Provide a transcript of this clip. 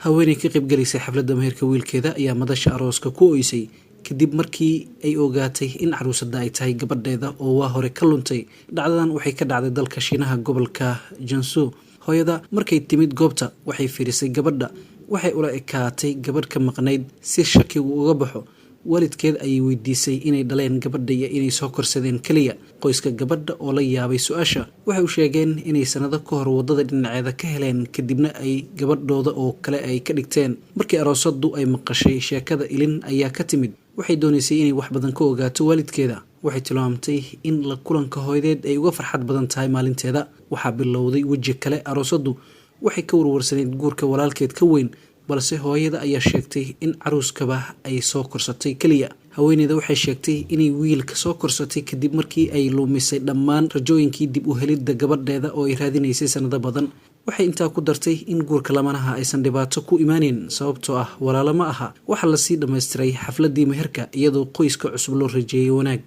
haweeney ka qayb galisay xafladda meherka wiilkeeda ayaa madasha arooska ku ooysay kadib markii ay ogaatay in caruusada ay tahay gabadheeda oo waa hore ka luntay. dhacdadan waxay ka dhacday dalka Shiinaha gobolka Jiangsu. hooyada markay timid goobta waxay fiirisay gabadha, waxay ula ekaatay gabadh ka maqnayd. si shakigu uga baxo, waalidkeed ayay weydiisay inay dhaleen gabadha iyo inay soo korsadeen kaliya. qoyska gabadha oo la yaabay su'aasha waxay u sheegeen inay sanado ka hor wadada dhinaceeda ka heleen, kadibna ay gabadhooda oo kale ay ka dhigteen. markii aroosadu ay maqashay sheekada, ilin ayaa ka timid. waxay doonaysay inay wax badan ka ogaato waalidkeeda. waxay tilmaamtay in la kulanka hooyadeed ay uga farxad badan tahay maalinteeda. waxaa bilowday weji kale. aroosadu waxay ka warwarsaneyd guurka walaalkeed ka weyn, balse hooyada ayaa sheegtay in caruuskaba ay soo korsatay kaliya. haweeneyda waxay sheegtay inay wiilka soo korsatay kadib markii ay lumisay dhammaan rajooyinkii dib u helidda gabadheeda oo ay raadinaysay sanado badan. waxay intaa ku dartay in guurka lamanaha aysan dhibaato ku imaaneyn, sababtoo ah walaalo ma aha. waxaa lasii dhammaystiray xafladii meherka iyadoo qoyska cusub loo rajeeyay wanaag.